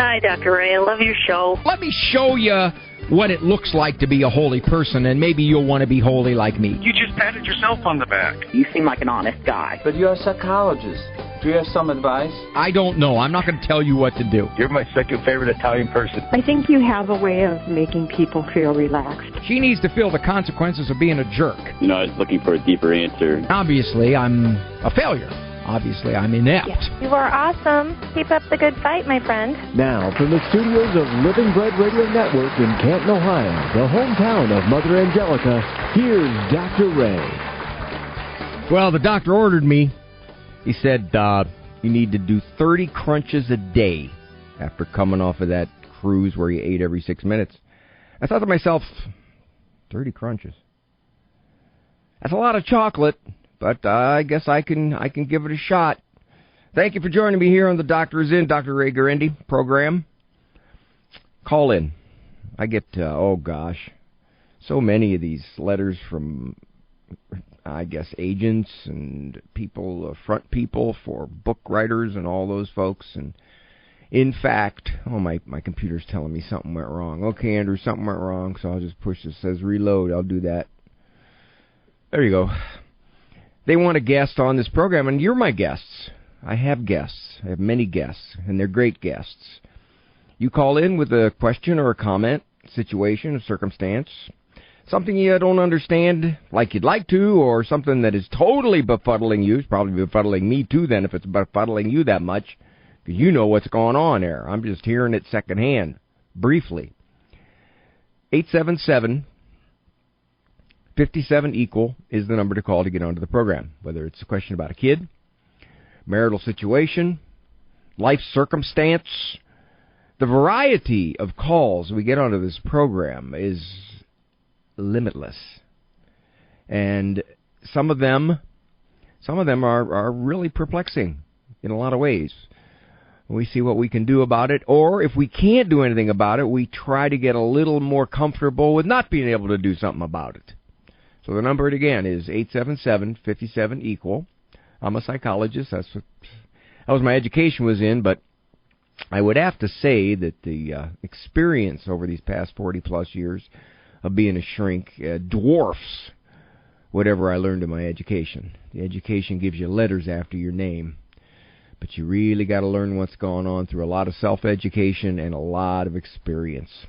Hi, Dr. Ray. I love your show. Let me show you what it looks like to be a holy person, and maybe you'll want to be holy like me. You just patted yourself on the back. You seem like an honest guy. But you're a psychologist. Do you have some advice? I don't know. I'm not going to tell you what to do. You're my second favorite Italian person. I think you have a way of making people feel relaxed. She needs to feel the consequences of being a jerk. You know, I was looking for a deeper answer. Obviously, I'm a failure. Obviously, I'm inept. You are awesome. Keep up the good fight, my friend. Now, from the studios of Living Bread Radio Network in Canton, Ohio, the hometown of Mother Angelica, here's Dr. Ray. Well, the doctor ordered me. He said, you need to do 30 crunches a day after coming off of that cruise where you ate every 6 minutes. I thought to myself, 30 crunches. That's a lot of chocolate, but I guess I can give it a shot. Thank you for joining me here on the Doctor Is In, Dr. Ray Guarendi program. Call in. I get, so many of these letters from, I guess, agents and people, front people for book writers and all those folks. And in fact, my computer's telling me something went wrong. Okay, Andrew, something went wrong, so I'll just push it. It says reload. I'll do that. There you go. They want a guest on this program, and you're my guests. I have guests. I have many guests, and they're great guests. You call in with a question or a comment, situation, a circumstance, something you don't understand like you'd like to, or something that is totally befuddling you. It's probably befuddling me, too, then, if it's befuddling you that much, because you know what's going on there. I'm just hearing it secondhand, briefly. 877-57-EQUAL is the number to call to get onto the program, whether it's a question about a kid, marital situation, life circumstance. The variety of calls we get onto this program is limitless. And some of them are really perplexing in a lot of ways. We see what we can do about it, or if we can't do anything about it, we try to get a little more comfortable with not being able to do something about it. So the number again is 877-57-EQUAL. I'm a psychologist. That was my education was in, but I would have to say that the experience over these past 40-plus years of being a shrink dwarfs whatever I learned in my education. The education gives you letters after your name, but you really got to learn what's going on through a lot of self-education and a lot of experience.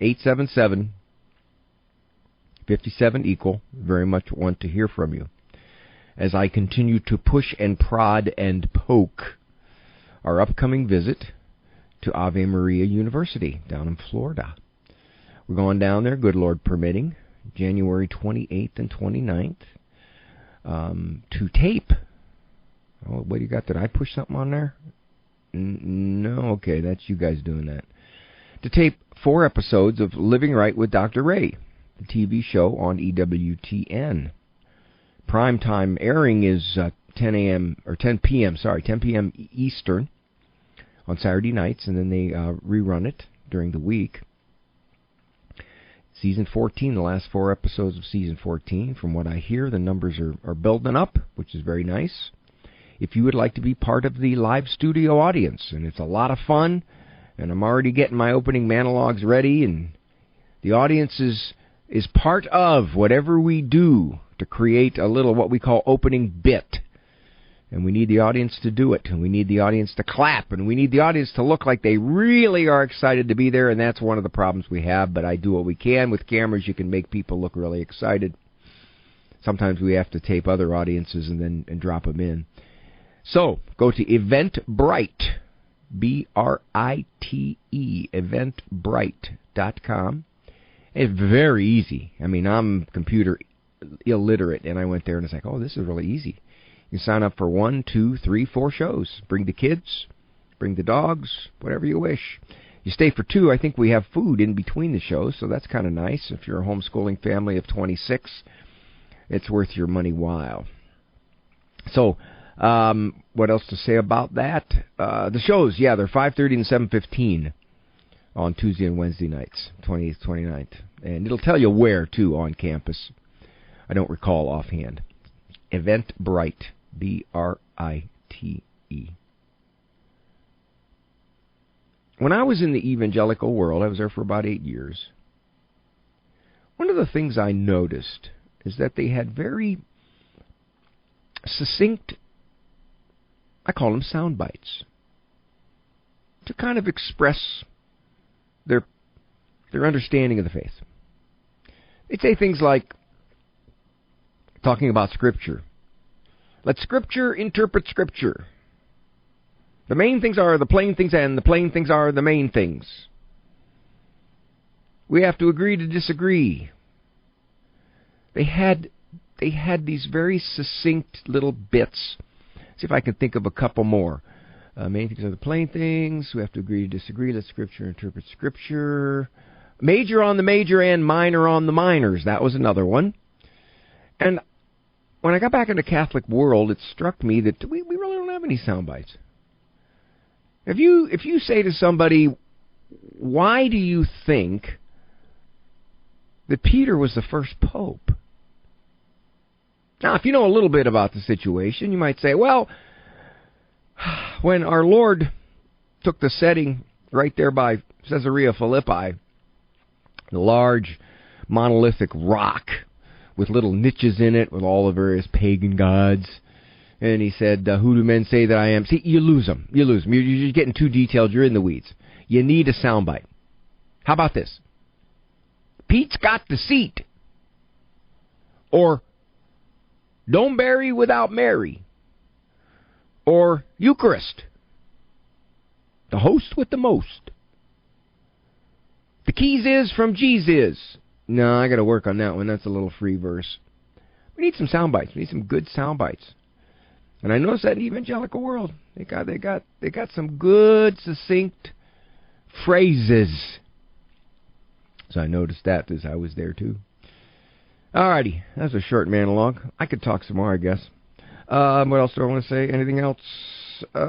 877-57-EQUAL. Very much want to hear from you as I continue to push and prod and poke our upcoming visit to Ave Maria University down in Florida. We're going down there, good Lord permitting, January 28th and 29th, to tape. Oh, what do you got? Did I push something on there? No, okay, that's you guys doing that. To tape 4 episodes of Living Right with Dr. Ray, the TV show on EWTN. Primetime airing is 10 p.m. Eastern on Saturday nights, and then they rerun it during the week. Season 14, the last 4 episodes of Season 14. From what I hear, the numbers are building up, which is very nice. If you would like to be part of the live studio audience, and it's a lot of fun, and I'm already getting my opening monologues ready, and the audience is part of whatever we do to create a little what we call opening bit. And we need the audience to do it, and we need the audience to clap, and we need the audience to look like they really are excited to be there, and that's one of the problems we have, but I do what we can. With cameras, you can make people look really excited. Sometimes we have to tape other audiences and drop them in. So, go to Eventbrite, B-R-I-T-E, eventbrite.com. It's very easy. I mean, I'm computer illiterate, and I went there and it's like, oh, this is really easy. You can sign up for 1, 2, 3, 4 shows. Bring the kids, bring the dogs, whatever you wish. You stay for 2. I think we have food in between the shows, so that's kind of nice. If you're a homeschooling family of 26, it's worth your money while. So, what else to say about that? The shows, yeah, they're 5:30 and 7:15 on Tuesday and Wednesday nights, 28th, 29th. And it'll tell you where, too, on campus. I don't recall offhand. Eventbrite, B-R-I-T-E. when I was in the evangelical world, I was there for about 8 years, one of the things I noticed is that they had very succinct, I call them sound bites, to kind of express their understanding of the faith. They'd say things like, talking about Scripture, let Scripture interpret Scripture. The main things are the plain things, and the plain things are the main things. We have to agree to disagree. They had these very succinct little bits. See if I can think of a couple more. Main things are the plain things. We have to agree to disagree. Let Scripture interpret Scripture. Major on the major and minor on the minors. That was another one. And when I got back in the Catholic world, it struck me that we really don't have any sound bites. If you say to somebody, why do you think that Peter was the first pope? Now, if you know a little bit about the situation, you might say, well, when our Lord took the setting right there by Caesarea Philippi, the large monolithic rock with little niches in it with all the various pagan gods, and he said, who do men say that I am? See, you lose them. You're just getting too detailed. You're in the weeds. You need a soundbite. How about this? Pete's got the seat. Or, don't bury without Mary. Or, Eucharist. The host with the most. The keys is from Jesus. No, I got to work on that one. That's a little free verse. We need some sound bites. We need some good sound bites. And I noticed that in the evangelical world, they got some good, succinct phrases. So I noticed that as I was there too. Alrighty, that's a short monologue. I could talk some more, I guess. What else do I want to say? Anything else? I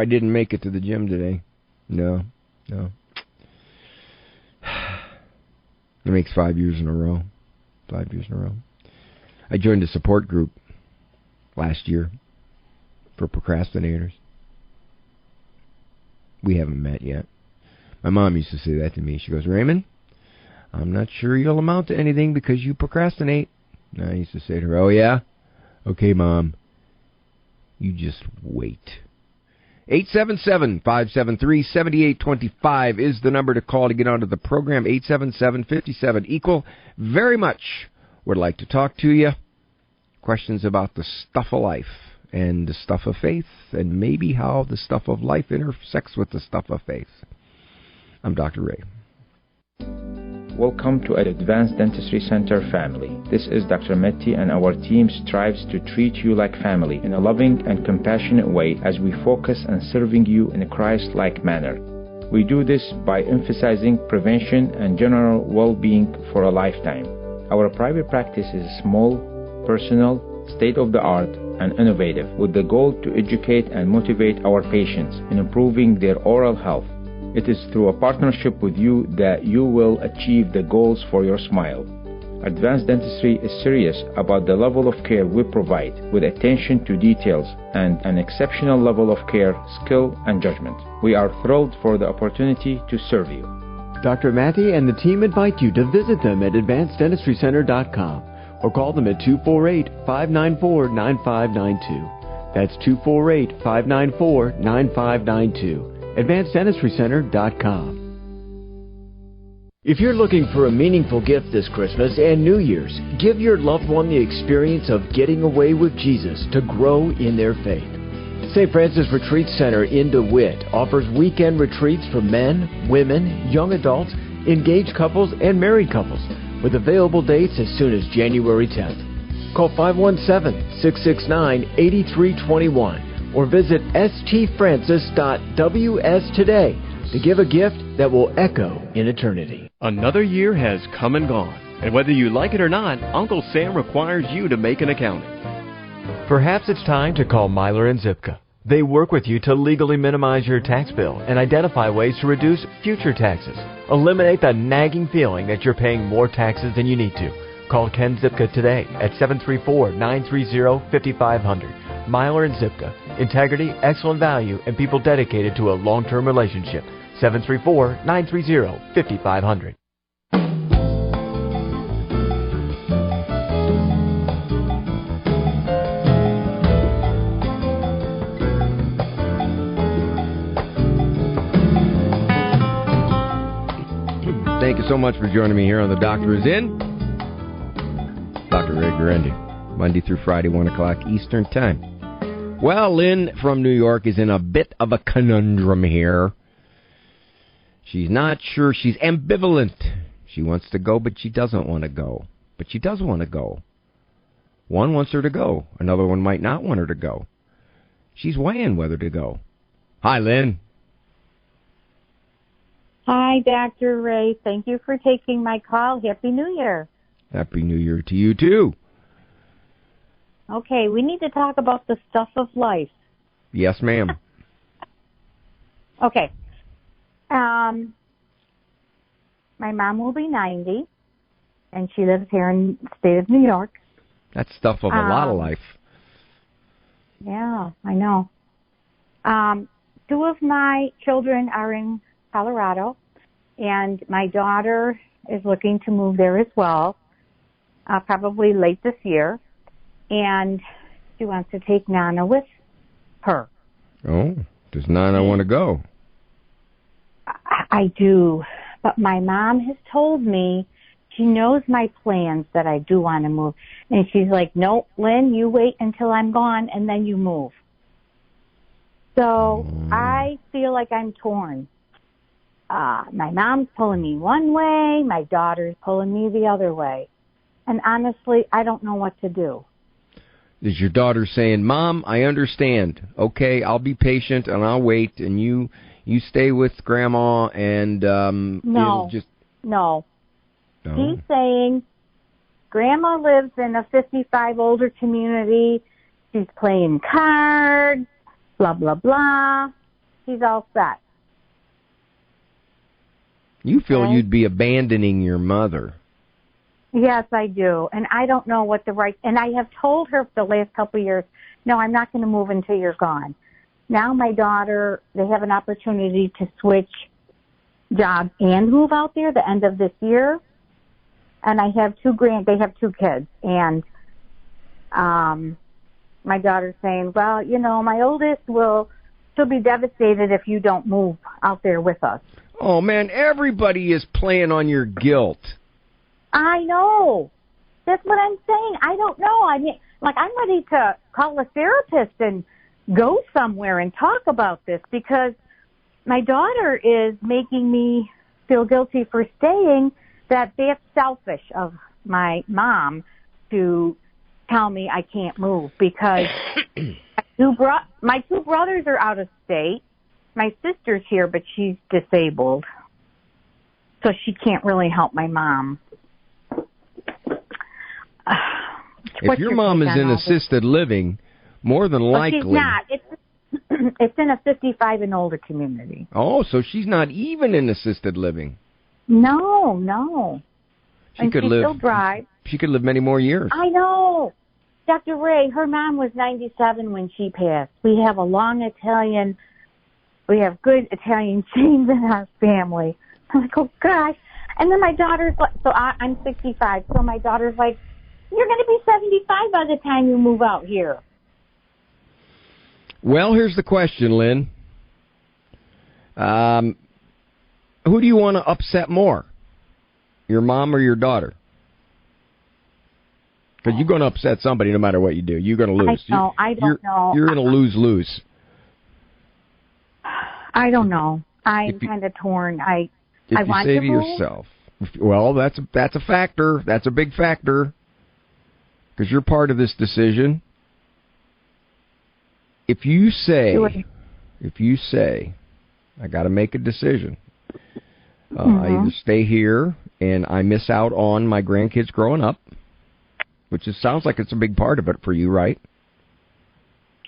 didn't make it to the gym today. No. It makes 5 years in a row. 5 years in a row. I joined a support group last year for procrastinators. We haven't met yet. My mom used to say that to me. She goes, Raymond, I'm not sure you'll amount to anything because you procrastinate. And I used to say to her, oh yeah? Okay, Mom. You just wait. 877-573-7825 is the number to call to get onto the program. 877-57 equal. Very much would like to talk to you. Questions about the stuff of life and the stuff of faith, and maybe how the stuff of life intersects with the stuff of faith. I'm Dr. Ray. Welcome to Advanced Dentistry Center family. This is Dr. Metti, and our team strives to treat you like family in a loving and compassionate way as we focus on serving you in a Christ-like manner. We do this by emphasizing prevention and general well-being for a lifetime. Our private practice is small, personal, state-of-the-art, and innovative, with the goal to educate and motivate our patients in improving their oral health. It is through a partnership with you that you will achieve the goals for your smile. Advanced Dentistry is serious about the level of care we provide, with attention to details and an exceptional level of care, skill, and judgment. We are thrilled for the opportunity to serve you. Dr. Matty and the team invite you to visit them at AdvancedDentistryCenter.com or call them at 248-594-9592. That's 248-594-9592. AdvancedDentistryCenter.com. If you're looking for a meaningful gift this Christmas and New Year's, give your loved one the experience of getting away with Jesus to grow in their faith. St. Francis Retreat Center in DeWitt offers weekend retreats for men, women, young adults, engaged couples, and married couples, with available dates as soon as January 10th. Call 517-669-8321 or visit stfrancis.ws today to give a gift that will echo in eternity. Another year has come and gone, and whether you like it or not, Uncle Sam requires you to make an accounting. Perhaps it's time to call Myler & Zipka. They work with you to legally minimize your tax bill and identify ways to reduce future taxes. Eliminate the nagging feeling that you're paying more taxes than you need to. Call Ken Zipka today at 734-930-5500. Myler and Zipka. Integrity, excellent value, and people dedicated to a long-term relationship. 734-930-5500. Thank you so much for joining me here on The Doctor Is In. Dr. Ray Guarendi, Monday through Friday, 1 o'clock Eastern Time. Well, Lynn from New York is in a bit of a conundrum here. She's not sure. She's ambivalent. She wants to go, but she doesn't want to go. But she does want to go. One wants her to go. Another one might not want her to go. She's weighing whether to go. Hi, Lynn. Hi, Dr. Ray. Thank you for taking my call. Happy New Year. Happy New Year to you, too. Okay, we need to talk about the stuff of life. Yes, ma'am. Okay. My mom will be 90, and she lives here in the state of New York. That's stuff of a lot of life. Yeah, I know. Two of my children are in Colorado, and my daughter is looking to move there as well, probably late this year, and she wants to take Nana with her. Oh, does Nana want to go? I do, but my mom has told me she knows my plans that I do want to move, and she's like, no, Lynn, you wait until I'm gone, and then you move. So I feel like I'm torn. My mom's pulling me one way, my daughter's pulling me the other way. And honestly, I don't know what to do. Is your daughter saying, Mom, I understand. Okay, I'll be patient and I'll wait, and you stay with Grandma and No. He's saying Grandma lives in a 55 older community. She's playing cards, blah, blah, blah. She's all set. You feel you'd be abandoning your mother. Yes, I do. And I don't know what and I have told her for the last couple of years, no, I'm not going to move until you're gone. Now my daughter, they have an opportunity to switch jobs and move out there the end of this year. And I have they have two kids. And my daughter's saying, well, my oldest she'll be devastated if you don't move out there with us. Oh, man, everybody is playing on your guilt. I know. That's what I'm saying. I don't know. I mean, I'm ready to call a therapist and go somewhere and talk about this because my daughter is making me feel guilty for staying, that that's selfish of my mom to tell me I can't move because my two brothers are out of state. My sister's here, but she's disabled, so she can't really help my mom. If your mom is in assisted living, more than likely... She's not. It's in a 55 and older community. Oh, so she's not even in assisted living. No. She still drives. She could live many more years. I know. Dr. Ray, her mom was 97 when she passed. We have good Italian genes in our family. I'm like, oh, gosh. And then my daughter's like, I'm 65, so my daughter's like, you're going to be 75 by the time you move out here. Well, here's the question, Lynn. Who do you want to upset more, your mom or your daughter? Because you're going to upset somebody no matter what you do. You're going to lose. I don't know. You're in a lose-lose. I don't know. I'm kind of torn. If you say to yourself, well, that's a factor. That's a big factor. Because you're part of this decision. If you say, I got to make a decision. I either stay here and I miss out on my grandkids growing up, which sounds like it's a big part of it for you, right?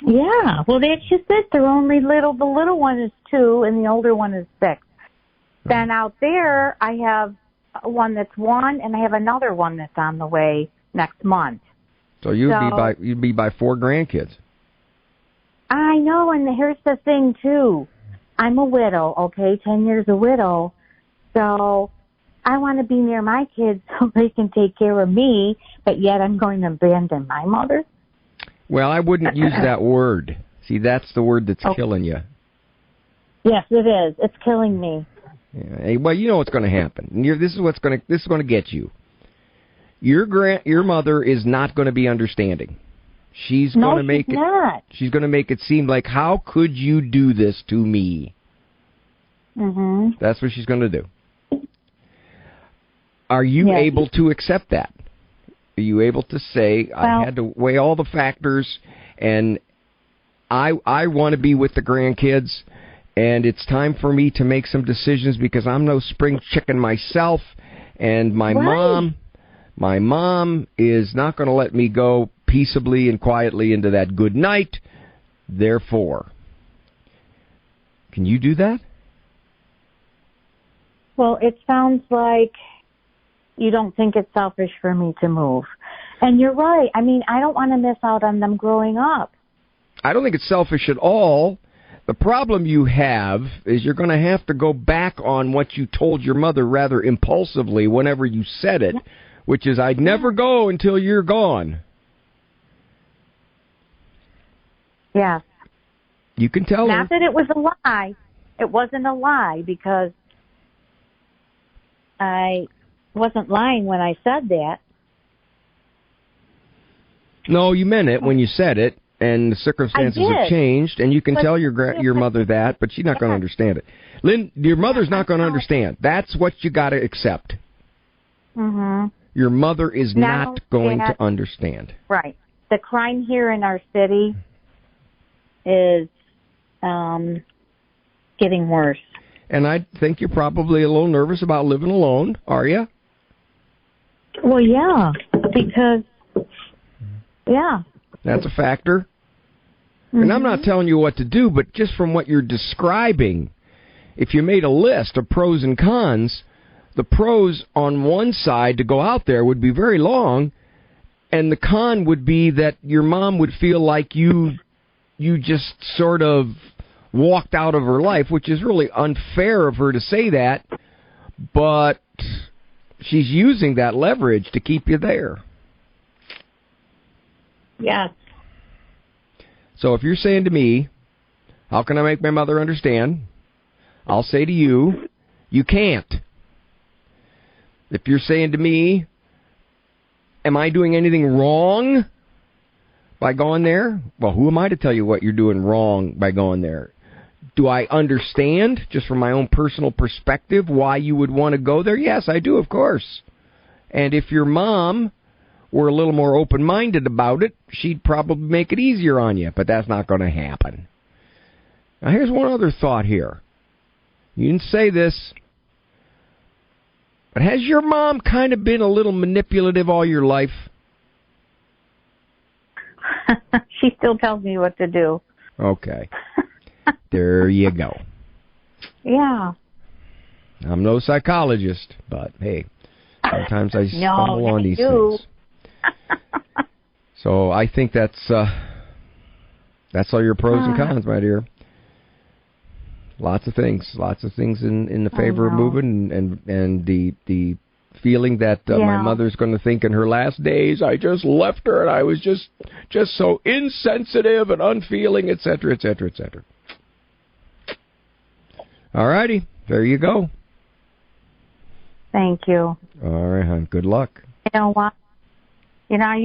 Yeah. Well, that's just it. They're only little. The little one is 2 and the older one is 6. Then out there, I have one that's 1 and I have another one that's on the way next month. So you'd be by 4 grandkids. I know, and here's the thing, too. I'm a widow, okay, 10 years a widow, so I want to be near my kids so they can take care of me, but yet I'm going to abandon my mother? Well, I wouldn't use that word. See, that's the word that's killing you. Yes, it is. It's killing me. Yeah. Hey, well, you know what's going to happen. This is going to get you. Your mother is not going to be understanding. She's going to make She's going to make it seem like, how could you do this to me? Mm-hmm. That's what she's going to do. Are you able to accept that? Are you able to say, I had to weigh all the factors, and I want to be with the grandkids, and it's time for me to make some decisions because I'm no spring chicken myself, and my mom is not going to let me go peaceably and quietly into that good night. Therefore, can you do that? Well, it sounds like you don't think it's selfish for me to move. And you're right. I mean, I don't want to miss out on them growing up. I don't think it's selfish at all. The problem you have is you're going to have to go back on what you told your mother rather impulsively whenever you said it, which is, I'd never go until you're gone. Yes. You can tell her. Not that it was a lie. It wasn't a lie because I wasn't lying when I said that. No, you meant it when you said it, and the circumstances have changed, and you can tell your mother that, but she's not going to understand it. Lynn, your mother's not going to understand. That's what you got to accept. Mm-hmm. Your mother is not going to understand. Right. The crime here in our city is getting worse. And I think you're probably a little nervous about living alone, are you? Well, yeah, because, that's a factor. Mm-hmm. And I'm not telling you what to do, but just from what you're describing, if you made a list of pros and cons, the pros on one side to go out there would be very long, and the con would be that your mom would feel like you just sort of walked out of her life, which is really unfair of her to say that, but she's using that leverage to keep you there. Yes. So if you're saying to me, how can I make my mother understand? I'll say to you, you can't. If you're saying to me, am I doing anything wrong by going there? Well, who am I to tell you what you're doing wrong by going there? Do I understand, just from my own personal perspective, why you would want to go there? Yes, I do, of course. And if your mom were a little more open-minded about it, she'd probably make it easier on you, but that's not going to happen. Now, here's one other thought here. You didn't say this, but has your mom kind of been a little manipulative all your life? She still tells me what to do. Okay. There you go. Yeah. I'm no psychologist, but hey, sometimes I stumble on these things. So I think that's all your pros and cons, my dear. Lots of things in the favor of moving, and the feeling that my mother's going to think in her last days, I just left her and I was just so insensitive and unfeeling, etc., etc., etc. All righty, there you go. Thank you. All right, hon. Good luck. You know what? You know how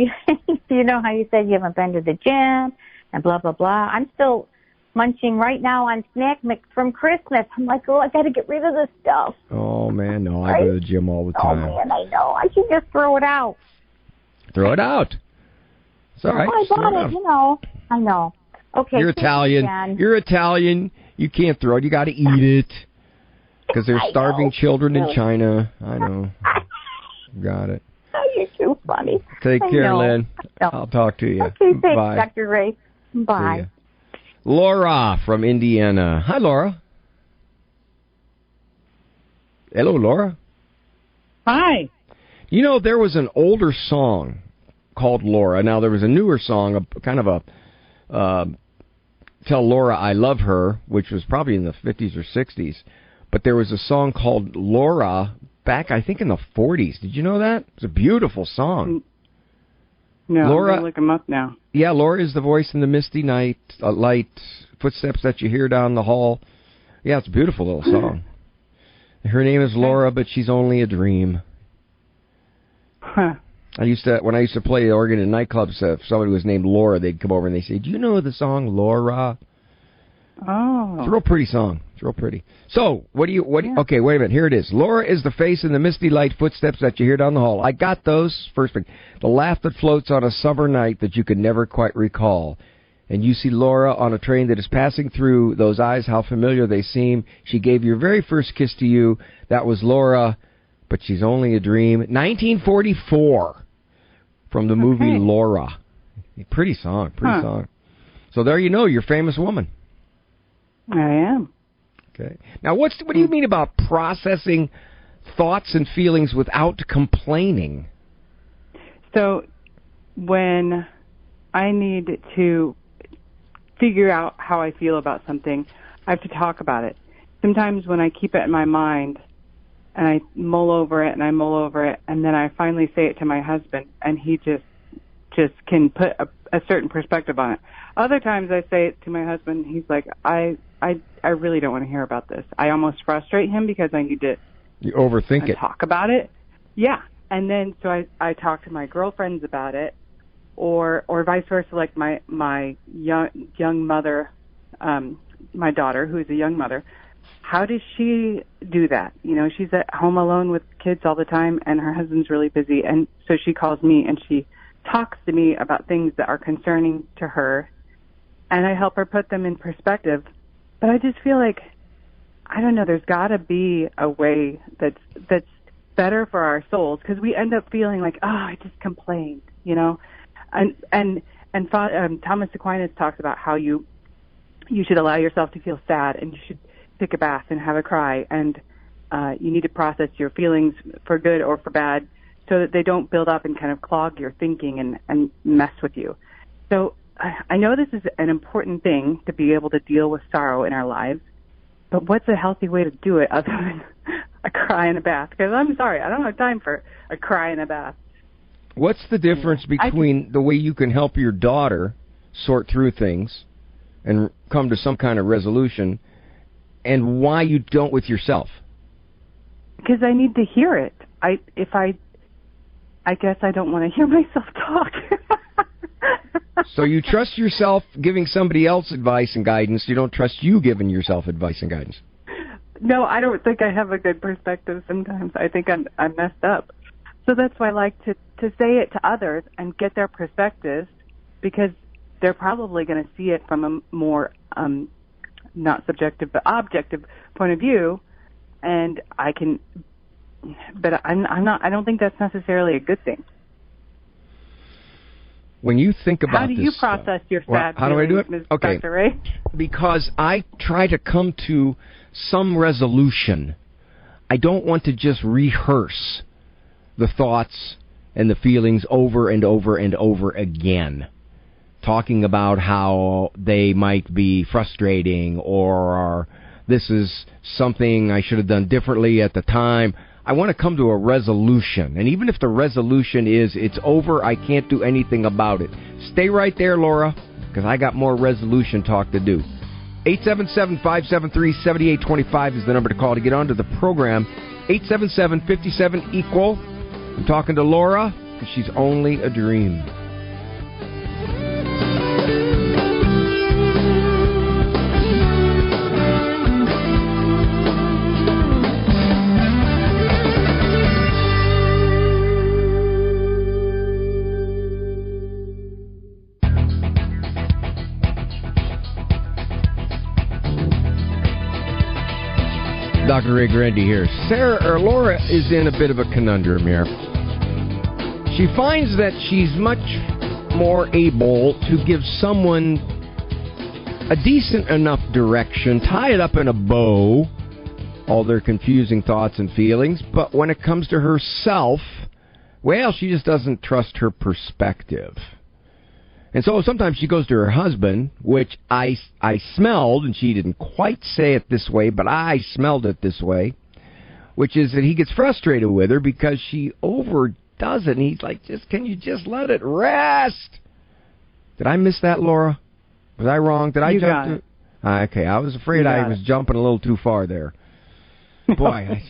you said you haven't been to the gym and blah blah blah. I'm still munching right now on snack mix from Christmas. I'm like, I got to get rid of this stuff. Oh man, no, I go to the gym all the time. Oh man, I know. I should just throw it out. Throw it out. It's all right. I bought it. I know. Okay. You're Italian. You're Italian. You can't throw it. You got to eat it. Because there's starving children in China. I know. Got it. Oh, you're too funny. Take care, Lynn. I'll talk to you. Okay, thanks, Bye. Dr. Ray. Bye. Laura from Indiana. Hi, Laura. Hello, Laura. Hi. You know, there was an older song called Laura. Now, there was a newer song, kind of a Tell Laura I Love Her, which was probably in the 50s or 60s. But there was a song called Laura back, I think, in the 40s. Did you know that? It's a beautiful song. No, Laura, I'm going to look him up now. Yeah, Laura is the voice in the misty night, light, footsteps that you hear down the hall. Yeah, it's a beautiful little song. Her name is Laura, but she's only a dream. Huh. When I used to play the organ in nightclubs, if somebody was named Laura, they'd come over and they'd say, "Do you know the song Laura?" Oh. It's a real pretty song. It's real pretty. So, okay, wait a minute. Here it is. Laura is the face in the misty light, footsteps that you hear down the hall. I got those. First thing. The laugh that floats on a summer night that you could never quite recall. And you see Laura on a train that is passing through. Those eyes, how familiar they seem. She gave your very first kiss to you. That was Laura, but she's only a dream. 1944 from the movie Laura. Pretty song. Song. So there you know, you're a famous woman. I am. Okay. Now, what do you mean about processing thoughts and feelings without complaining? So, when I need to figure out how I feel about something, I have to talk about it. Sometimes when I keep it in my mind and I mull over it and then I finally say it to my husband and he just can put a certain perspective on it. Other times I say it to my husband, he's like, I really don't want to hear about this. I almost frustrate him because I need to talk about it. Yeah. And then so I talk to my girlfriends about it or vice versa, like my young mother, my daughter, who is a young mother. How does she do that? You know, she's at home alone with kids all the time and her husband's really busy. And so she calls me and she talks to me about things that are concerning to her. And I help her put them in perspective. But I just feel like, I don't know, there's got to be a way that's better for our souls, because we end up feeling like, oh, I just complained, you know. And Thomas Aquinas talks about how you should allow yourself to feel sad, and you should take a bath and have a cry, and you need to process your feelings for good or for bad so that they don't build up and kind of clog your thinking and mess with you. So I know this is an important thing to be able to deal with sorrow in our lives, but what's a healthy way to do it other than a cry in a bath? Because I'm sorry, I don't have time for a cry in a bath. What's the difference between the way you can help your daughter sort through things and come to some kind of resolution and why you don't with yourself? Because I need to hear it. I guess I don't want to hear myself talk. So you trust yourself giving somebody else advice and guidance. You don't trust you giving yourself advice and guidance. No, I don't think I have a good perspective sometimes. I think I'm messed up. So that's why I like to say it to others and get their perspectives, because they're probably going to see it from a more not subjective but objective point of view, and I can. But I don't think that's necessarily a good thing. When you think about this, how do you process your sad feelings, how do I do it? Ms. Okay, Dr. Ray? Because I try to come to some resolution. I don't want to just rehearse the thoughts and the feelings over and over and over again, talking about how they might be frustrating or this is something I should have done differently at the time. I want to come to a resolution, and even if the resolution is it's over, I can't do anything about it. Stay right there, Laura, because I got more resolution talk to do. 877-573-7825 is the number to call to get onto the program. 877-57-EQUAL. I'm talking to Laura, because she's only a dream. Dr. Ray Guarendi here. Laura is in a bit of a conundrum here. She finds that she's much more able to give someone a decent enough direction, tie it up in a bow, all their confusing thoughts and feelings, but when it comes to herself, well, she just doesn't trust her perspective. And so sometimes she goes to her husband, which I smelled, and she didn't quite say it this way, but I smelled it this way, which is that he gets frustrated with her because she overdoes it, and he's like, can you just let it rest? Did I miss that, Laura? Was I wrong? Did I jump to... Okay, I was afraid I was jumping a little too far there. Boy,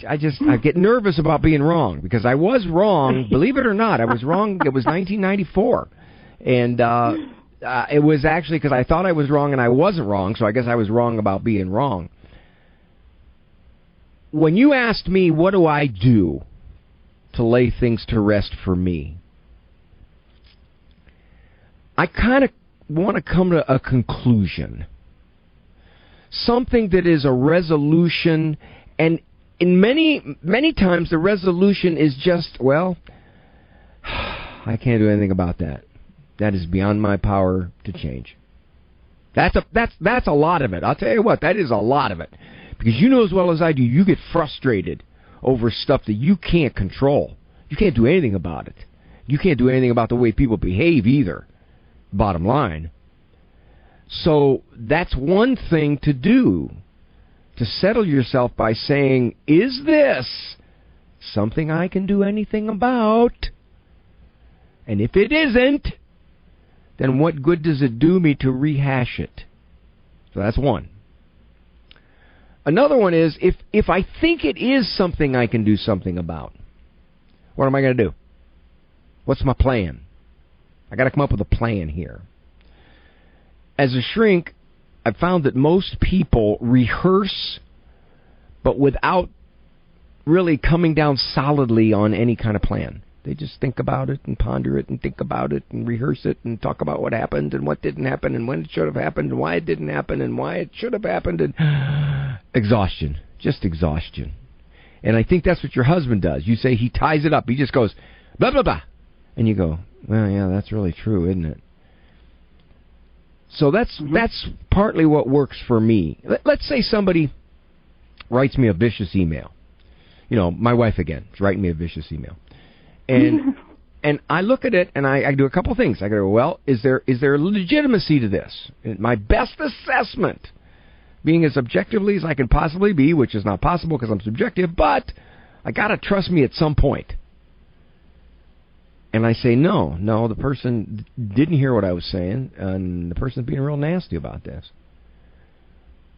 I get nervous about being wrong, because I was wrong. Believe it or not, I was wrong. It was 1994, and it was actually because I thought I was wrong and I wasn't wrong. So I guess I was wrong about being wrong. When you asked me what do I do to lay things to rest for me, I kind of want to come to a conclusion. Something that is a resolution, and in many times the resolution is just, well, I can't do anything about that. That is beyond my power to change. That's a lot of it. I'll tell you what, that is a lot of it. Because you know as well as I do, you get frustrated over stuff that you can't control. You can't do anything about it. You can't do anything about the way people behave either, bottom line. So that's one thing to do, to settle yourself by saying, is this something I can do anything about? And if it isn't, then what good does it do me to rehash it? So that's one. Another one is, if I think it is something I can do something about, what am I going to do? What's my plan? I got to come up with a plan here. As a shrink, I've found that most people rehearse, but without really coming down solidly on any kind of plan. They just think about it and ponder it and think about it and rehearse it and talk about what happened and what didn't happen and when it should have happened and why it didn't happen and why it should have happened. And exhaustion. Just exhaustion. And I think that's what your husband does. You say he ties it up. He just goes, blah, blah, blah. And you go, well, yeah, that's really true, isn't it? So that's partly what works for me. Let's say somebody writes me a vicious email. You know, my wife again. She's writing me a vicious email. And I look at it and I do a couple things. I go, well, is there legitimacy to this? And my best assessment, being as objectively as I can possibly be, which is not possible because I'm subjective, but I got to trust me at some point. And I say, no, the person didn't hear what I was saying, and the person's being real nasty about this.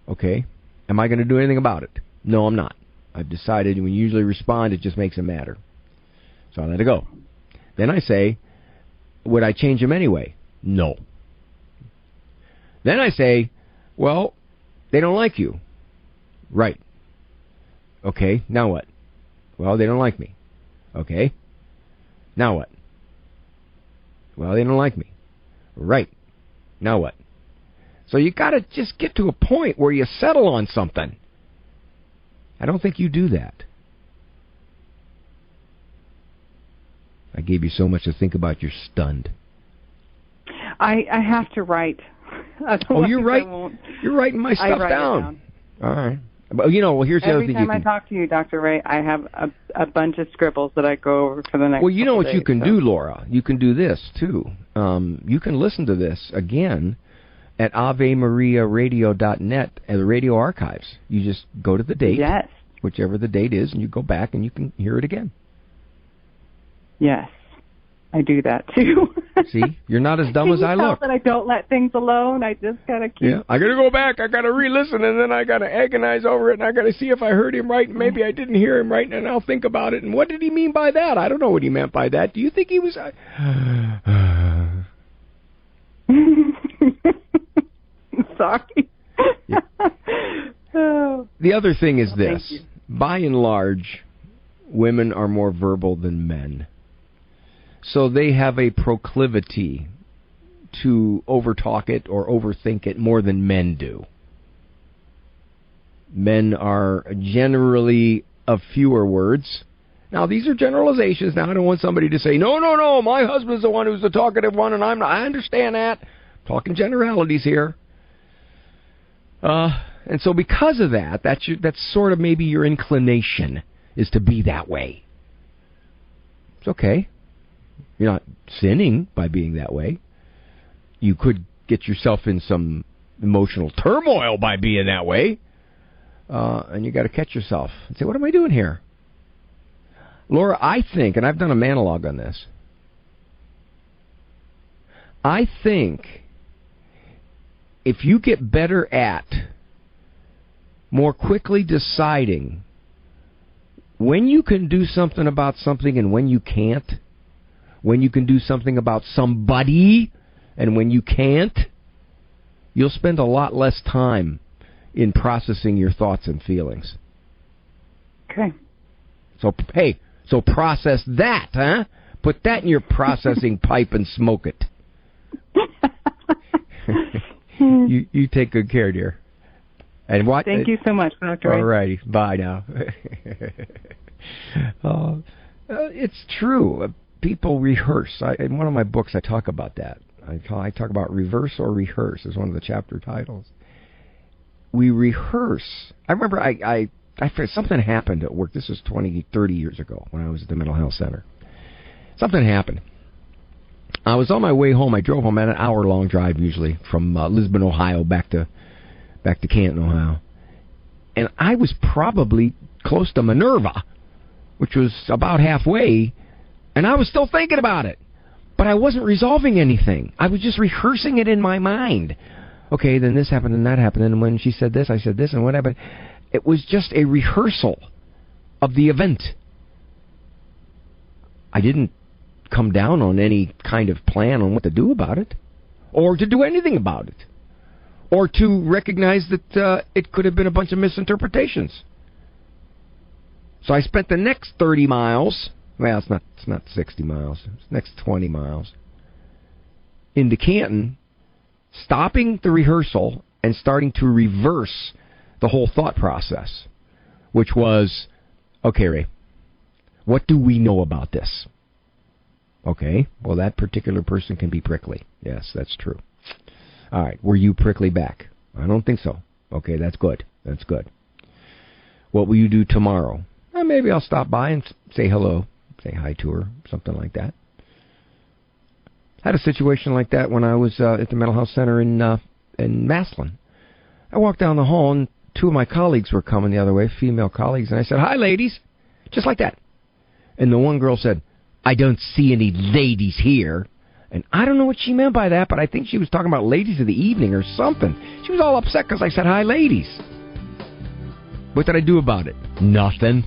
Okay, am I going to do anything about it? No, I'm not. I've decided when you usually respond, it just makes it matter. So I let it go. Then I say, would I change him anyway? No. Then I say, well, they don't like you. Right. Okay, now what? Well, they don't like me. Okay. Now what? Well, they don't like me. Right. Now what? So you got to just get to a point where you settle on something. I don't think you do that. I gave you so much to think about, you're stunned. I have to write. Oh, you're right. You're writing my stuff down. All right. But, here's the other thing. Every time I talk to you, Dr. Ray, I have a bunch of scribbles that I go over for the next. Well, you know what you can do, Laura? You can do this, too. You can listen to this again at AveMariaRadio.net and the radio archives. You just go to the date, yes, whichever the date is, and you go back and you can hear it again. Yes, I do that, too. See? You're not as dumb as I look. That I don't let things alone. I just got to keep... Yeah, I got to go back. I got to re-listen, and then I got to agonize over it, and I got to see if I heard him right, and maybe I didn't hear him right, and I'll think about it. And what did he mean by that? I don't know what he meant by that. Do you think he was... Sorry. Yeah. The other thing is this. By and large, women are more verbal than men. So they have a proclivity to overtalk it or overthink it more than men do. Men are generally of fewer words. Now, these are generalizations. Now, I don't want somebody to say, no, my husband's the one who's the talkative one, and I'm not. I understand that. I'm talking generalities here. And so because of that, that's sort of maybe your inclination is to be that way. It's okay. You're not sinning by being that way. You could get yourself in some emotional turmoil by being that way. And you got to catch yourself and say, what am I doing here? Laura, I think, and I've done a monologue on this, I think if you get better at more quickly deciding when you can do something about something and when you can't, when you can do something about somebody and when you can't, you'll spend a lot less time in processing your thoughts and feelings. Okay. So process that, huh? Put that in your processing pipe and smoke it. You take good care, dear. And what? Thank you so much, Dr. Ray. All righty. Bye now. It's true. People rehearse. In one of my books, I talk about that. I talk about reverse or rehearse as one of the chapter titles. We rehearse. I remember I something happened at work. This was 20, 30 years ago when I was at the mental health center. Something happened. I was on my way home. I drove home at an hour-long drive, usually, from Lisbon, Ohio, back to Canton, Ohio. And I was probably close to Minerva, which was about halfway, and I was still thinking about it. But I wasn't resolving anything. I was just rehearsing it in my mind. Okay, then this happened and that happened, and when she said this, I said this, and what happened? It was just a rehearsal of the event. I didn't come down on any kind of plan on what to do about it, or to do anything about it, or to recognize that it could have been a bunch of misinterpretations. So I spent the next 30 miles, well, it's not 60 miles, it's the next 20 miles, into Canton, stopping the rehearsal and starting to reverse the whole thought process, which was, okay, Ray, what do we know about this? Okay, well, that particular person can be prickly. Yes, that's true. All right, were you prickly back? I don't think so. Okay, that's good. That's good. What will you do tomorrow? Maybe I'll stop by and say hello, say hi to her, something like that. I had a situation like that when I was at the mental health center in Maslin. I walked down the hall, and two of my colleagues were coming the other way, female colleagues, and I said, hi, ladies, just like that. And the one girl said, I don't see any ladies here. And I don't know what she meant by that, but I think she was talking about ladies of the evening or something. She was all upset because I said, hi, ladies. What did I do about it? Nothing.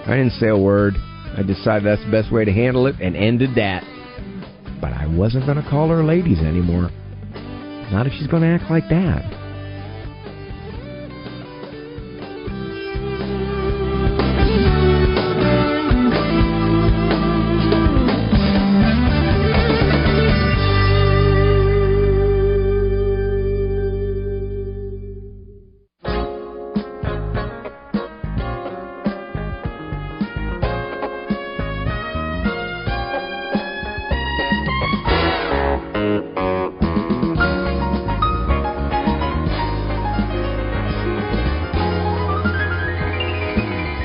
I didn't say a word. I decided that's the best way to handle it and ended that. But I wasn't going to call her ladies anymore. Not if she's going to act like that.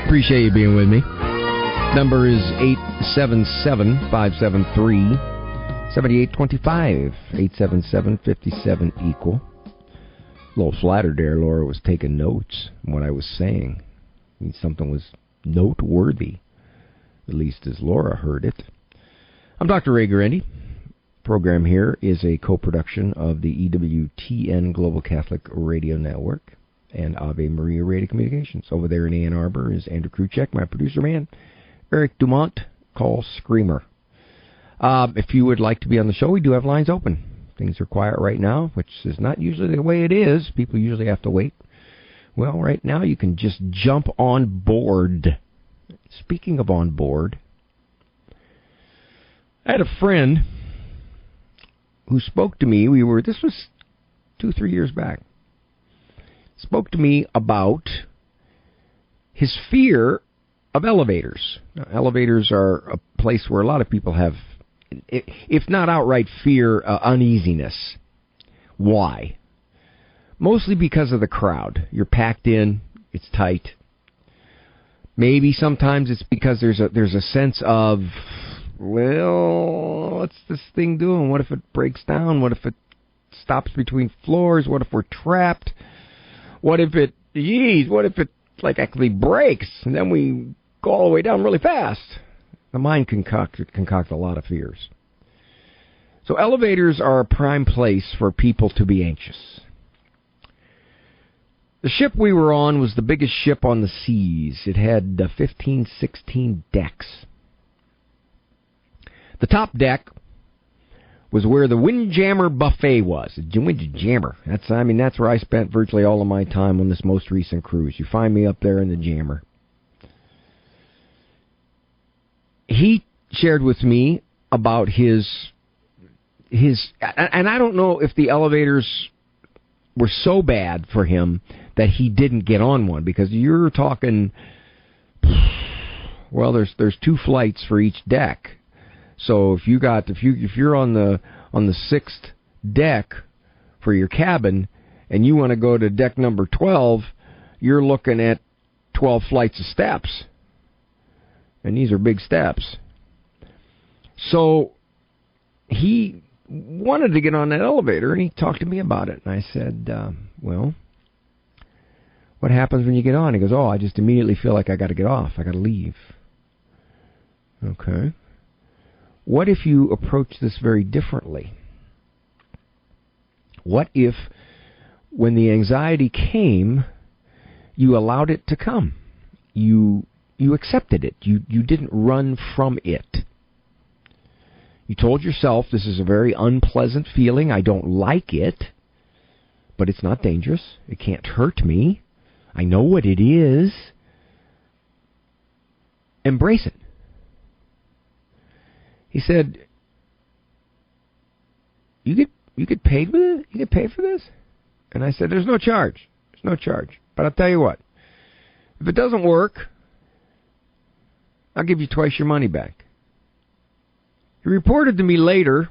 Appreciate you being with me. Number is 877-573-7825. 877-57-EQUAL. A little flattered there. Laura was taking notes on what I was saying. I mean, something was noteworthy, at least as Laura heard it. I'm Dr. Ray Guarendi. The program here is a co-production of the EWTN Global Catholic Radio Network and Ave Maria Radio Communications. Over there in Ann Arbor is Andrew Kruchek, my producer man. Eric Dumont, call Screamer. If you would like to be on the show, we do have lines open. Things are quiet right now, which is not usually the way it is. People usually have to wait. Well, right now you can just jump on board. Speaking of on board, I had a friend who spoke to me. This was 2-3 years back. Spoke to me about his fear of elevators. Now, elevators are a place where a lot of people have, if not outright fear, uneasiness. Why? Mostly because of the crowd. You're packed in, it's tight. Maybe sometimes it's because there's a sense of well, what's this thing doing? What if it breaks down? What if it stops between floors? What if we're trapped? What if it actually breaks and then we go all the way down really fast? The mind concocts a lot of fears. So elevators are a prime place for people to be anxious. The ship we were on was the biggest ship on the seas. It had 15, 16 decks. The top deck was where the Windjammer buffet was. Windjammer. That's where I spent virtually all of my time on this most recent cruise. You find me up there in the Jammer. He shared with me about his, and I don't know if the elevators were so bad for him that he didn't get on one, because you're talking, well, there's 2 flights for each deck. So if you're on the 6th deck for your cabin and you want to go to deck number 12, you're looking at 12 flights of steps. And these are big steps. So he wanted to get on that elevator, and he talked to me about it. And I said, well, what happens when you get on? He goes, I just immediately feel like I got to get off. I got to leave. Okay. What if you approach this very differently? What if, when the anxiety came, you allowed it to come? You accepted it. You didn't run from it. You told yourself, this is a very unpleasant feeling. I don't like it, but it's not dangerous. It can't hurt me. I know what it is. Embrace it. He said, you get paid with it? You get paid for this? And I said, there's no charge. There's no charge. But I'll tell you what. If it doesn't work, I'll give you twice your money back. He reported to me later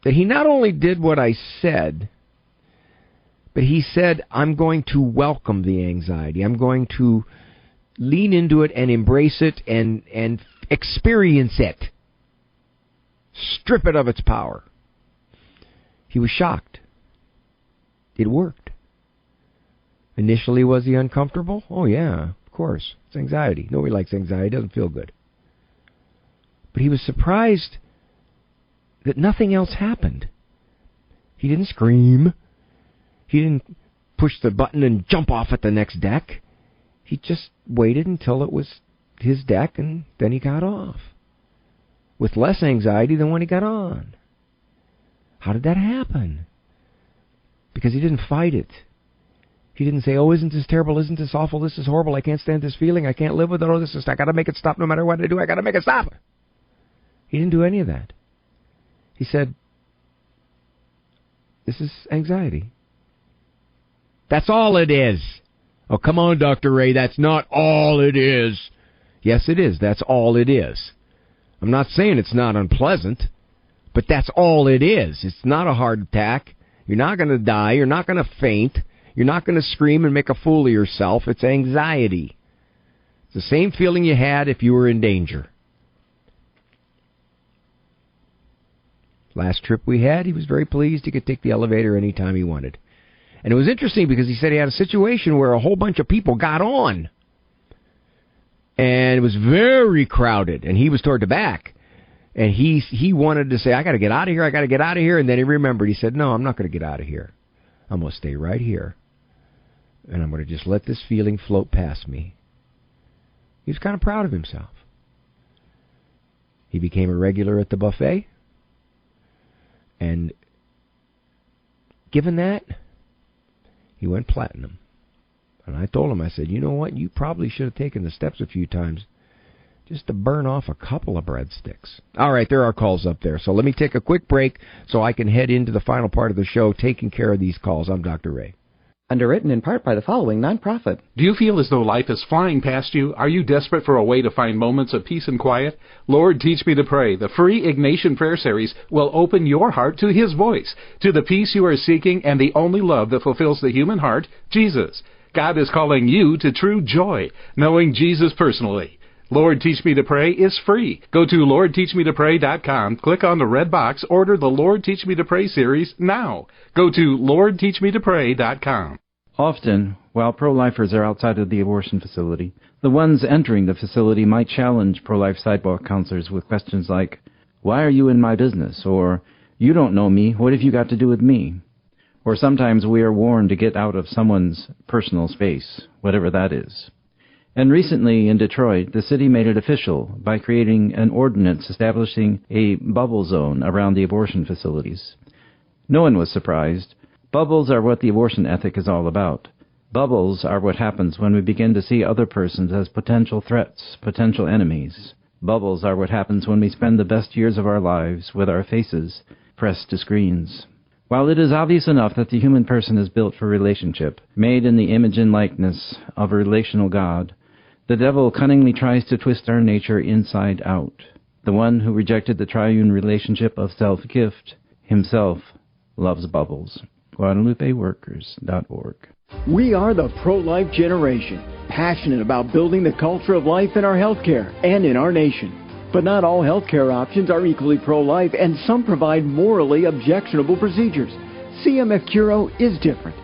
that he not only did what I said, but he said, I'm going to welcome the anxiety. I'm going to lean into it and embrace it and experience it. Strip it of its power. He was shocked. It worked. Initially, was he uncomfortable? Oh, yeah, of course. It's anxiety. Nobody likes anxiety. It doesn't feel good. But he was surprised that nothing else happened. He didn't scream. He didn't push the button and jump off at the next deck. He just waited until it was his deck, and then he got off. With less anxiety than when he got on. How did that happen? Because he didn't fight it. He didn't say, isn't this terrible, isn't this awful, this is horrible, I can't stand this feeling, I can't live with it, I got to make it stop no matter what I do, I got to make it stop. He didn't do any of that. He said, this is anxiety. That's all it is. Oh, come on, Dr. Ray, that's not all it is. Yes, it is. That's all it is. I'm not saying it's not unpleasant, but that's all it is. It's not a heart attack. You're not going to die. You're not going to faint. You're not going to scream and make a fool of yourself. It's anxiety. It's the same feeling you had if you were in danger. Last trip we had, he was very pleased. He could take the elevator anytime he wanted. And it was interesting because he said he had a situation where a whole bunch of people got on. And it was very crowded, and he was toward the back. And he wanted to say, I got to get out of here, I got to get out of here. And then he remembered. He said, no, I'm not going to get out of here. I'm going to stay right here. And I'm going to just let this feeling float past me. He was kind of proud of himself. He became a regular at the buffet. And given that, he went platinum. And I told him, I said, you know what? You probably should have taken the steps a few times just to burn off a couple of breadsticks. All right, there are calls up there. So let me take a quick break so I can head into the final part of the show, taking care of these calls. I'm Dr. Ray. Underwritten in part by the following nonprofit. Do you feel as though life is flying past you? Are you desperate for a way to find moments of peace and quiet? Lord, Teach Me to Pray, the free Ignatian Prayer Series, will open your heart to His voice, to the peace you are seeking and the only love that fulfills the human heart, Jesus. God is calling you to true joy, knowing Jesus personally. Lord Teach Me to Pray is free. Go to LordTeachMeToPray.com, click on the red box, order the Lord Teach Me to Pray series now. Go to LordTeachMeToPray.com. Often, while pro-lifers are outside of the abortion facility, the ones entering the facility might challenge pro-life sidewalk counselors with questions like, "Why are you in my business?" or "You don't know me, what have you got to do with me?" Or sometimes we are warned to get out of someone's personal space, whatever that is. And recently in Detroit, the city made it official by creating an ordinance establishing a bubble zone around the abortion facilities. No one was surprised. Bubbles are what the abortion ethic is all about. Bubbles are what happens when we begin to see other persons as potential threats, potential enemies. Bubbles are what happens when we spend the best years of our lives with our faces pressed to screens. While it is obvious enough that the human person is built for relationship, made in the image and likeness of a relational God, the devil cunningly tries to twist our nature inside out. The one who rejected the triune relationship of self-gift himself loves bubbles. GuadalupeWorkers.org. We are the pro-life generation, passionate about building the culture of life in our healthcare and in our nation. But not all healthcare options are equally pro-life, and some provide morally objectionable procedures. CMF Curo is different.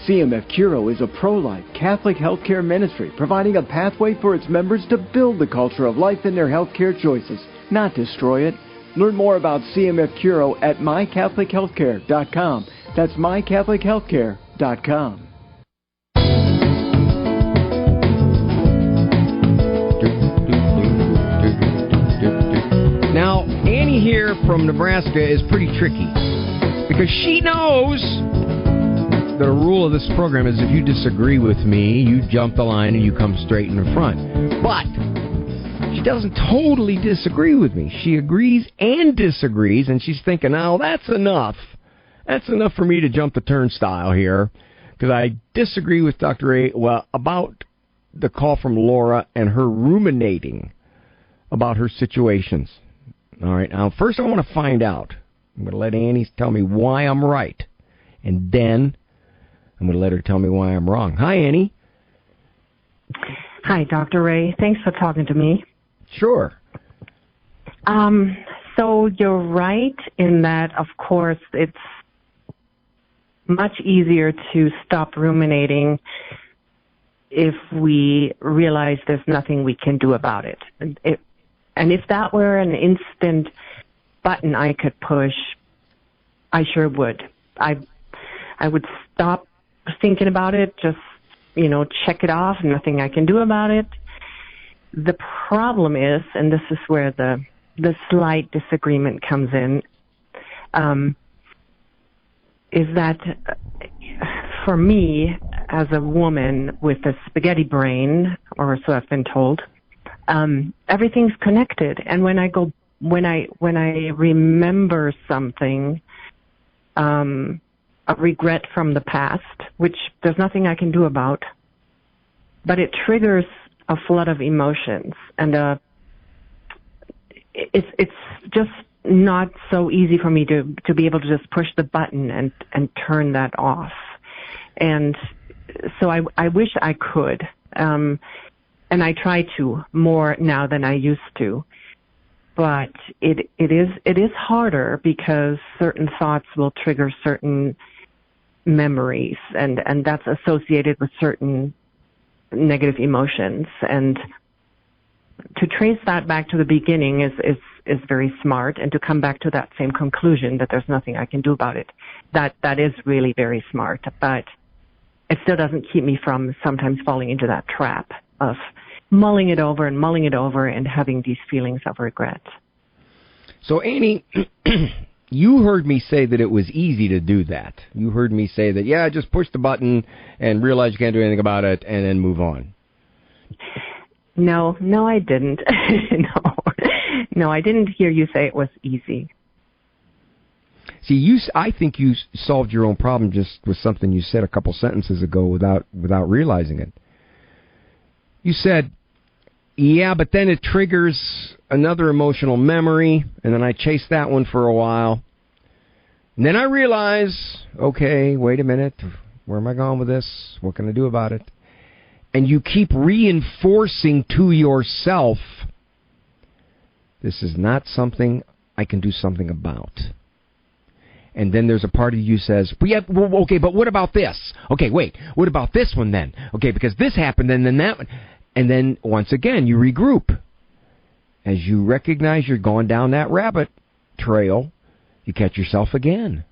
CMF Curo is a pro-life Catholic healthcare ministry providing a pathway for its members to build the culture of life in their healthcare choices, not destroy it. Learn more about CMF Curo at mycatholichealthcare.com. That's mycatholichealthcare.com. Now, Annie here from Nebraska is pretty tricky because she knows the rule of this program is if you disagree with me, you jump the line and you come straight in the front. But she doesn't totally disagree with me. She agrees and disagrees, and she's thinking, oh, that's enough. That's enough for me to jump the turnstile here because I disagree with Dr. A, about the call from Laura and her ruminating about her situations. All right, now first I want to find out. I'm going to let Annie tell me why I'm right, and then I'm going to let her tell me why I'm wrong. Hi, Annie. Hi, Dr. Ray. Thanks for talking to me. Sure. So you're right in that, of course, it's much easier to stop ruminating if we realize there's nothing we can do about it. And if that were an instant button I could push, I sure would. I would stop thinking about it, just, check it off, nothing I can do about it. The problem is, and this is where the slight disagreement comes in, is that for me, as a woman with a spaghetti brain, or so I've been told, everything's connected. And when I remember something, a regret from the past, which there's nothing I can do about, but it triggers a flood of emotions, and it's just not so easy for me to be able to just push the button and turn that off. And so I wish I could, and I try to more now than I used to. But it is harder because certain thoughts will trigger certain memories, and that's associated with certain negative emotions. And to trace that back to the beginning is very smart, and to come back to that same conclusion that there's nothing I can do about it, that is really very smart. But it still doesn't keep me from sometimes falling into that trap of mulling it over and having these feelings of regret. So, Annie, you heard me say that it was easy to do that. You heard me say that, just push the button and realize you can't do anything about it and then move on. No, I didn't. No, I didn't hear you say it was easy. See, I think you solved your own problem just with something you said a couple sentences ago without realizing it. You said, yeah, but then it triggers another emotional memory, and then I chase that one for a while. And then I realize, okay, wait a minute, where am I going with this? What can I do about it? and you keep reinforcing to yourself, this is not something I can do something about. And then there's a part of you says, okay, but what about this? Okay, wait, what about this one then? Okay, because this happened and then that one. And then, once again, you regroup. As you recognize you're going down that rabbit trail, you catch yourself again.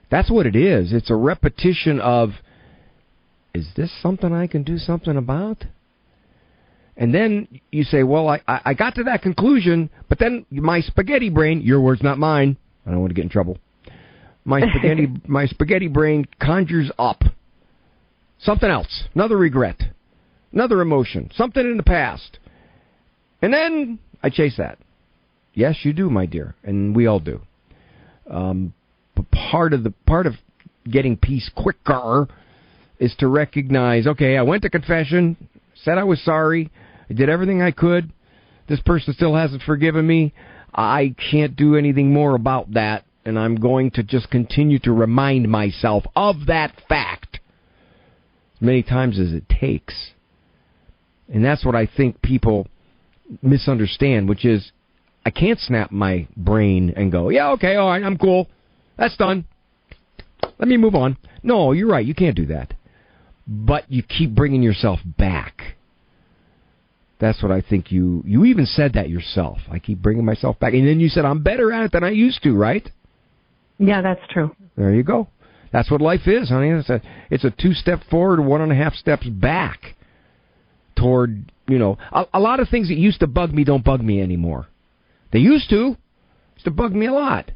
That's what it is. It's a repetition of, is this something I can do something about? And then you say, well, I got to that conclusion, but then my spaghetti brain, your words, not mine, I don't want to get in trouble, my spaghetti brain conjures up something else, another regret, another emotion, something in the past. And then I chase that. Yes, you do, my dear, and we all do. But part of getting peace quicker is to recognize, okay, I went to confession, said I was sorry, I did everything I could, this person still hasn't forgiven me, I can't do anything more about that, and I'm going to just continue to remind myself of that fact as many times as it takes. And that's what I think people misunderstand, which is, I can't snap my brain and go, yeah, okay, all right, I'm cool, that's done, let me move on. No, you're right, you can't do that. But you keep bringing yourself back. That's what I think you even said that yourself. I keep bringing myself back. And then you said, I'm better at it than I used to, right? Yeah, that's true. There you go. That's what life is, honey. It's a 2-step forward, 1.5 steps back toward, a lot of things that used to bug me don't bug me anymore. They used to bug me a lot.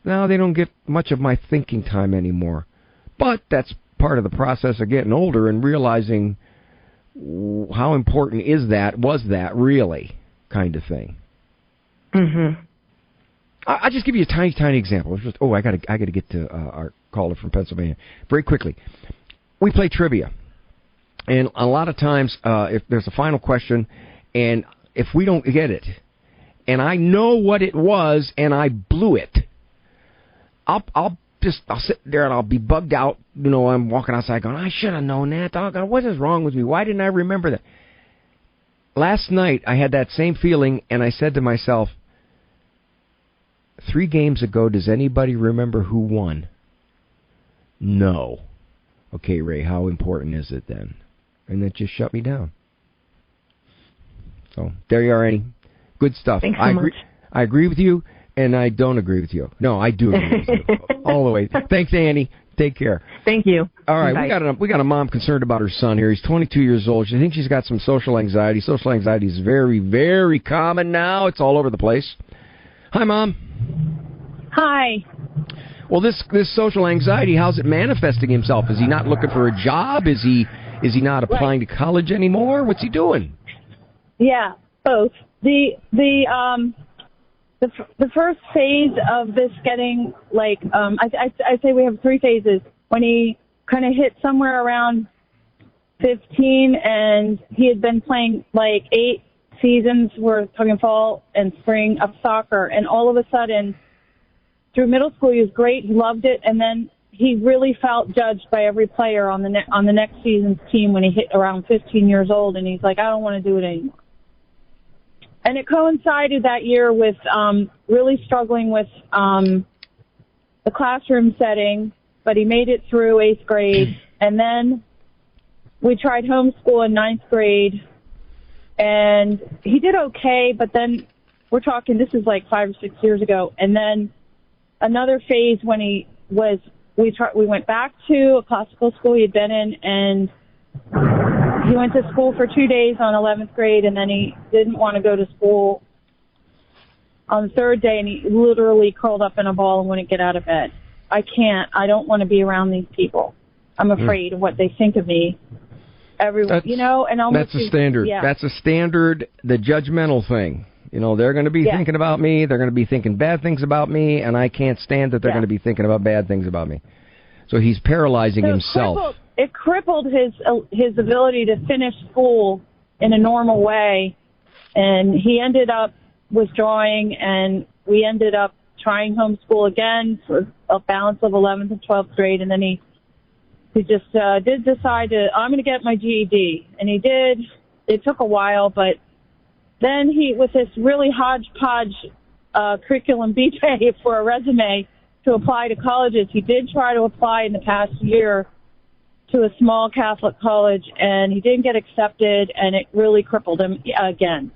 Now they don't get much of my thinking time anymore. But that's part of the process of getting older and realizing how important was that really, kind of thing. Mm-hmm. I'll just give you a tiny example. I got to get to our caller from Pennsylvania very quickly. We play trivia, and a lot of times, if there's a final question, and if we don't get it, and I know what it was, and I blew it, I'll sit there and I'll be bugged out. I'm walking outside going, I should have known that. Doggone, what is wrong with me? Why didn't I remember that? Last night, I had that same feeling, and I said to myself, 3 games ago, does anybody remember who won? No. Okay, Ray, how important is it then? And it just shut me down. So, there you are, Annie. Good stuff. Thanks so much. I agree with you, and I don't agree with you. No, I do agree with you. All the way. Thanks, Annie. Take care. Thank you. All right, Bye. we got a mom concerned about her son here. He's 22 years old. She thinks she's got some social anxiety. Social anxiety is very, very common now. It's all over the place. Hi, Mom. Hi. Well, this social anxiety, how's it manifesting himself? Is he not looking for a job? Is he not applying to college anymore? What's he doing? Yeah, both. The first phase of this getting, I say we have 3 phases. When he kind of hit somewhere around 15, and he had been playing 8 seasons worth, talking fall and spring, of soccer, and all of a sudden, through middle school, he was great. He loved it, and then he really felt judged by every player on the next season's team when he hit around 15 years old, and he's like, I don't want to do it anymore. And it coincided that year with really struggling with the classroom setting, but he made it through 8th grade. And then we tried homeschool in 9th grade, and he did okay, but then we're talking, this is 5 or 6 years ago. And then another phase when we went back to a classical school he had been in, and he went to school for 2 days on 11th grade, and then he didn't want to go to school on the 3rd day, and he literally curled up in a ball and wouldn't get out of bed. I don't want to be around these people. I'm afraid of what they think of me. Everyone, and almost that's a standard. Yeah. That's a standard, the judgmental thing. They're going to be thinking about me. They're going to be thinking bad things about me, and I can't stand that they're going to be thinking about bad things about me. So he's paralyzing himself. It crippled his ability to finish school in a normal way, and he ended up withdrawing, and we ended up trying homeschool again for a balance of 11th and 12th grade, and then he he just did decide I'm going to get my GED. And he did. It took a while, but then he, with this really hodgepodge curriculum vitae for a resume to apply to colleges, he did try to apply in the past year to a small Catholic college, and he didn't get accepted, and it really crippled him again.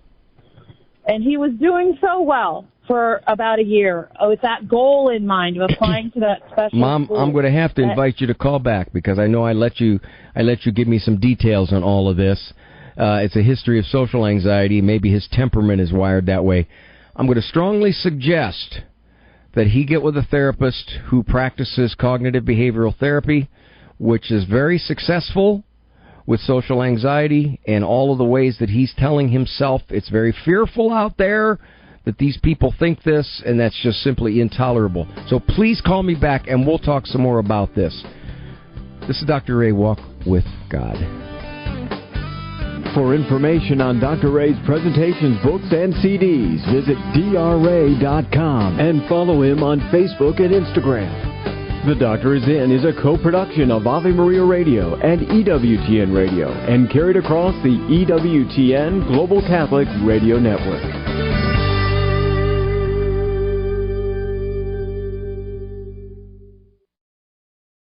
And he was doing so well for about a year with that goal in mind of applying to that special Mom, school. I'm going to have to invite you to call back because I know I let you give me some details on all of this. It's a history of social anxiety. Maybe his temperament is wired that way. I'm going to strongly suggest that he get with a therapist who practices cognitive behavioral therapy, which is very successful with social anxiety and all of the ways that he's telling himself it's very fearful out there that these people think this, and that's just simply intolerable. So please call me back and we'll talk some more about this. This is Dr. Ray. Walk with God. For information on Dr. Ray's presentations, books, and CDs, visit drray.com and follow him on Facebook and Instagram. The Doctor is In is a co-production of Ave Maria Radio and EWTN Radio and carried across the EWTN Global Catholic Radio Network.